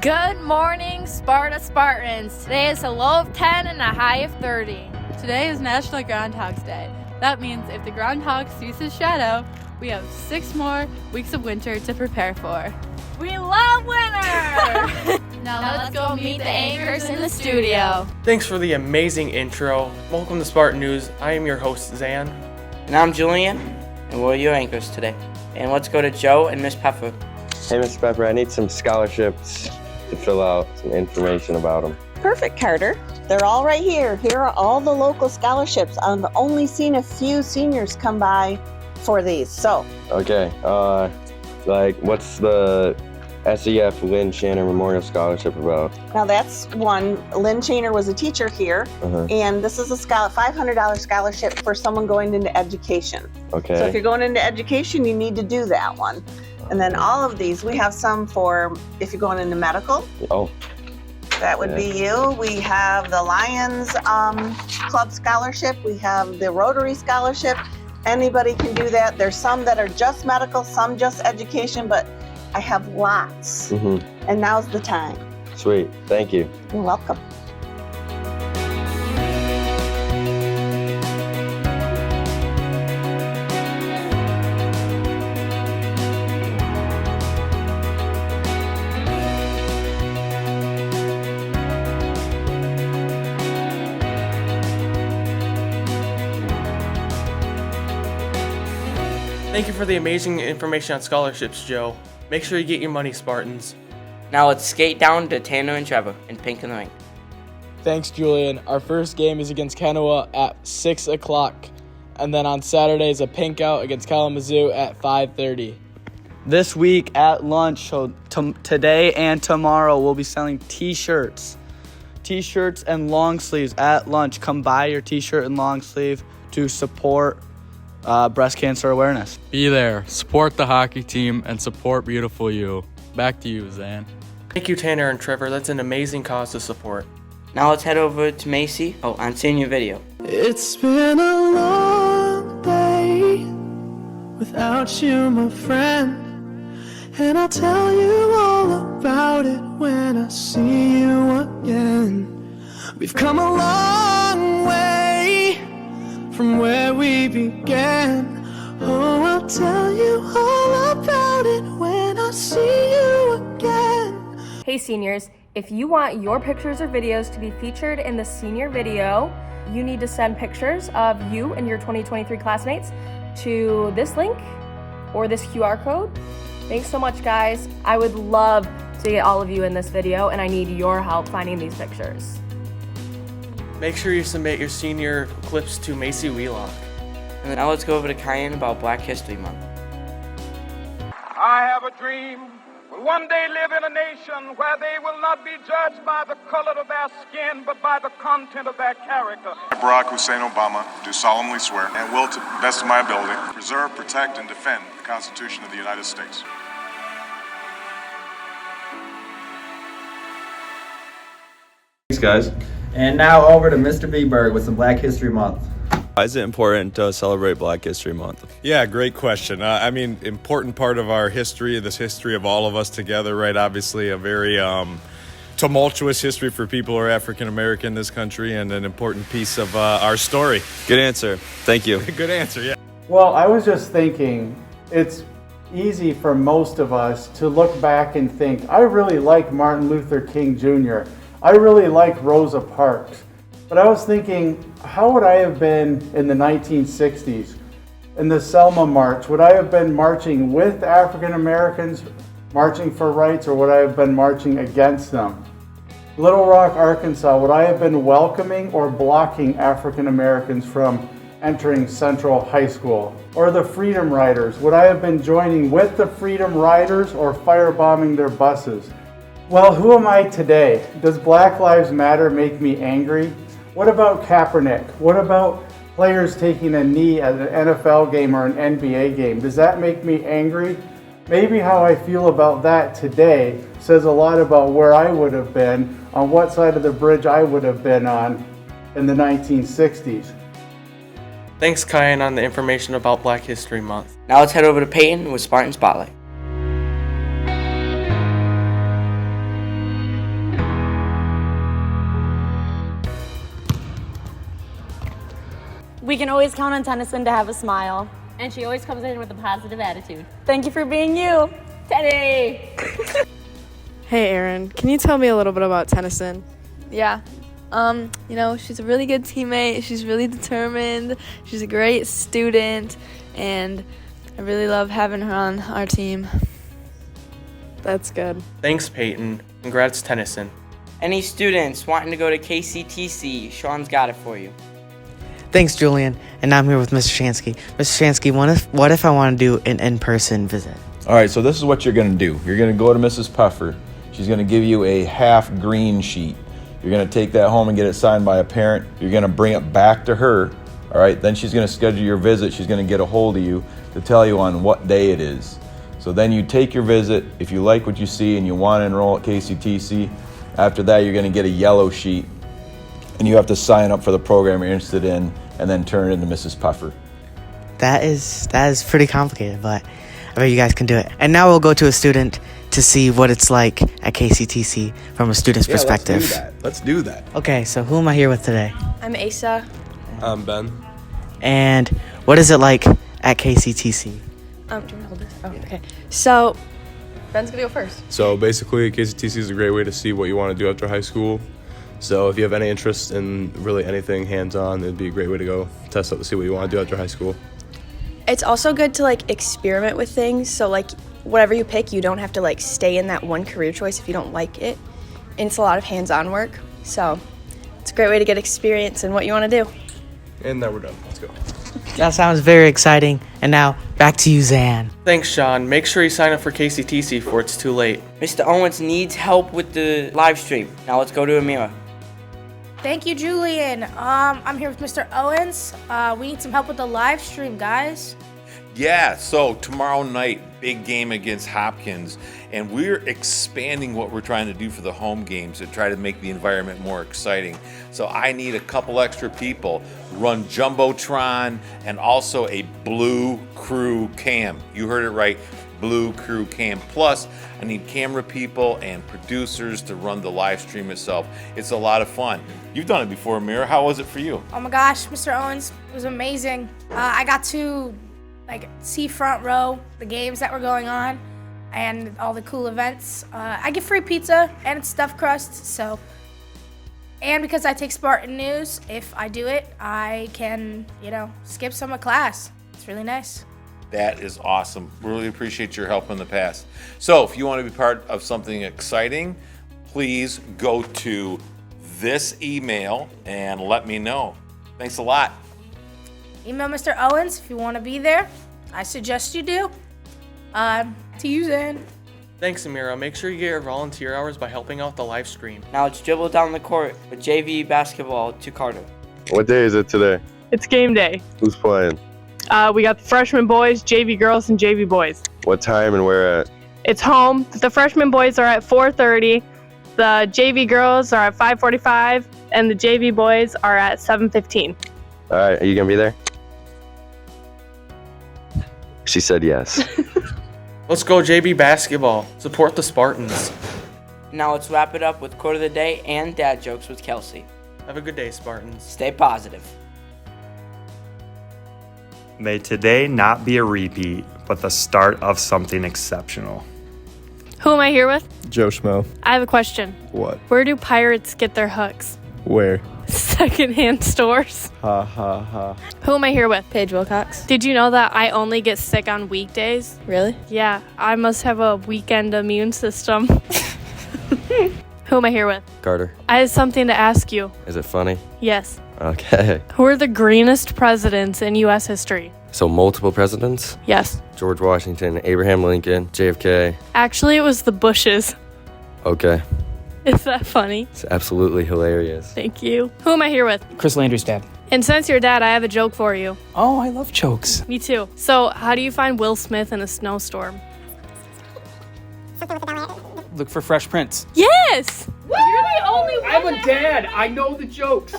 Good morning, Sparta Spartans. Today is a low of 10 and a high of 30. Today is National Groundhog's Day. That means if the groundhog sees his shadow, we have 6 more weeks of winter to prepare for. We love winter! Now let's go meet the anchors in the studio. Thanks for the amazing intro. Welcome to Spartan News. I am your host, Zan. And I'm Julian, and we're your anchors today. And let's go to Joe and Miss Peffer. Hey, Mr. Pepper, I need some scholarships to fill out some information about them. Perfect, Carter. They're all right here. Here are all the local scholarships. I've only seen a few seniors come by for these, so. Okay, what's the SEF Lynn Shanner Memorial Scholarship about? Now that's one. Lynn Chainer was a teacher here, and this is a $500 scholarship for someone going into education. Okay. So if you're going into education, you need to do that one. And then all of these, we have some for if you're going into medical. Oh. That would be you. We have the Lions Club Scholarship. We have the Rotary Scholarship. Anybody can do that. There's some that are just medical, some just education, but I have lots. And now's the time. Sweet. Thank you. You're welcome. Thank you for the amazing information on scholarships, Joe. Make sure you get your money, Spartans. Now let's skate down to Tanner and Trevor in pink and the ring. Thanks, Julian. Our first game is against Kenowa at 6 o'clock. And then on Saturday is a pink out against Kalamazoo at 5:30. This week at lunch, so today and tomorrow, we'll be selling T-shirts. T-shirts and long sleeves at lunch. Come buy your T-shirt and long sleeve to support breast cancer awareness. Be there, support the hockey team, and support beautiful you. Back to you, Zan. Thank you, Tanner and Trevor. That's an amazing cause to support. Now let's head over to Macy on senior video. It's been a long day without you, my friend, and I'll tell you all about it when I see you again. We've come a long way from where we began. Oh, I'll tell you all about it when I see you again. Hey seniors, if you want your pictures or videos to be featured in the senior video, you need to send pictures of you and your 2023 classmates to this link or this QR code. Thanks so much, guys. I would love to get all of you in this video, and I need your help finding these pictures. Make sure you submit your senior clips to Macy Wheelock. And then now let's go over to Cayenne about Black History Month. I have a dream. Will one day live in a nation where they will not be judged by the color of their skin, but by the content of their character. Barack Hussein Obama do solemnly swear and will, to the best of my ability, preserve, protect, and defend the Constitution of the United States. Thanks, guys. And now over to Mr. Beberg with some Black History Month. Why is it important to celebrate Black History Month? Yeah, great question. Important part of our history, this history of all of us together, right? Obviously a very tumultuous history for people who are African American in this country, and an important piece of our story. Good answer. Thank you. Good answer, yeah. Well, I was just thinking, it's easy for most of us to look back and think, I really like Martin Luther King Jr. I really like Rosa Parks. But I was thinking, how would I have been in the 1960s? In the Selma March, would I have been marching with African Americans, marching for rights, or would I have been marching against them? Little Rock, Arkansas, would I have been welcoming or blocking African Americans from entering Central High School? Or the Freedom Riders, would I have been joining with the Freedom Riders or firebombing their buses? Well, who am I today? Does Black Lives Matter make me angry? What about Kaepernick? What about players taking a knee at an NFL game or an NBA game? Does that make me angry? Maybe how I feel about that today says a lot about where I would have been, on what side of the bridge I would have been on in the 1960s. Thanks, Kyan, on the information about Black History Month. Now let's head over to Peyton with Spartan Spotlight. We can always count on Tennyson to have a smile. And she always comes in with a positive attitude. Thank you for being you. Teddy! Hey Aaron, can you tell me a little bit about Tennyson? Yeah. You know, she's a really good teammate. She's really determined. She's a great student, and I really love having her on our team. That's good. Thanks, Peyton. Congrats, Tennyson. Any students wanting to go to KCTC, Sean's got it for you. Thanks, Julian. And now I'm here with Mr. Shansky. Mr. Shansky, what if I want to do an in-person visit? All right, so this is what you're going to do. You're going to go to Mrs. Puffer. She's going to give you a half green sheet. You're going to take that home and get it signed by a parent. You're going to bring it back to her. All right, then she's going to schedule your visit. She's going to get a hold of you to tell you on what day it is. So then you take your visit. If you like what you see and you want to enroll at KCTC, after that you're going to get a yellow sheet and you have to sign up for the program you're interested in and then turn it into Mrs. Puffer. That is pretty complicated, but I bet you guys can do it. And now we'll go to a student to see what it's like at KCTC from a student's perspective. Let's do that. Okay, so who am I here with today? I'm Asa. I'm Ben. And what is it like at KCTC? Do you want to hold this? Oh, okay. So, Ben's gonna go first. So basically, KCTC is a great way to see what you want to do after high school. So if you have any interest in really anything hands-on, it'd be a great way to go test out to see what you want to do after high school. It's also good to like experiment with things. So like whatever you pick, you don't have to like stay in that one career choice if you don't like it. And it's a lot of hands-on work. So it's a great way to get experience in what you want to do. And now we're done. Let's go. That sounds very exciting. And now back to you, Zan. Thanks, Sean. Make sure you sign up for KCTC before it's too late. Mr. Owens needs help with the live stream. Now let's go to Amira. Thank you, Julian. I'm here with Mr. Owens. We need some help with the live stream, guys. Yeah, so tomorrow night, big game against Hopkins, and we're expanding what we're trying to do for the home games to try to make the environment more exciting. So I need a couple extra people. Run Jumbotron and also a Blue Crew Cam. You heard it right, Blue Crew Cam. Plus, I need camera people and producers to run the live stream itself. It's a lot of fun. You've done it before, Amira. How was it for you? Oh my gosh, Mr. Owens, it was amazing. I got to see front row the games that were going on and all the cool events. I get free pizza and it's stuffed crust, so. And because I take Spartan News, if I do it, I can, skip some of class. It's really nice. That is awesome. Really appreciate your help in the past. So if you want to be part of something exciting, please go to this email and let me know. Thanks a lot. Email Mr. Owens if you want to be there. I suggest you do. To you, Zan. Thanks, Amira. Make sure you get your volunteer hours by helping out the live stream. Now let's dribble down the court with JV basketball to Carter. What day is it today? It's game day. Who's playing? We got the freshman boys, JV girls, and JV boys. What time and where at? It's home. The freshman boys are at 4:30. The JV girls are at 5:45, and the JV boys are at 7:15. All right, are you gonna be there? She said yes. Let's go JV basketball. Support the Spartans. Now let's wrap it up with quote of the day and dad jokes with Kelsey. Have a good day, Spartans. Stay positive. May today not be a repeat, but the start of something exceptional. Who am I here with? Joe Schmo. I have a question. What? Where do pirates get their hooks? Where? Secondhand stores. Ha ha ha. Who am I here with? Paige Wilcox. Did you know that I only get sick on weekdays? Really? Yeah, I must have a weekend immune system. Who am I here with? Carter. I have something to ask you. Is it funny? Yes. Okay. Who are the greenest presidents in U.S. history? So multiple presidents? Yes. George Washington, Abraham Lincoln, JFK. Actually, it was the Bushes. Okay. Is that funny? It's absolutely hilarious. Thank you. Who am I here with? Chris Landry's dad. And since you're dad, I have a joke for you. Oh, I love jokes. Me too. So, how do you find Will Smith in a snowstorm? Look for Fresh Prince. Yes! You're the only one. I'm a dad. I know the jokes.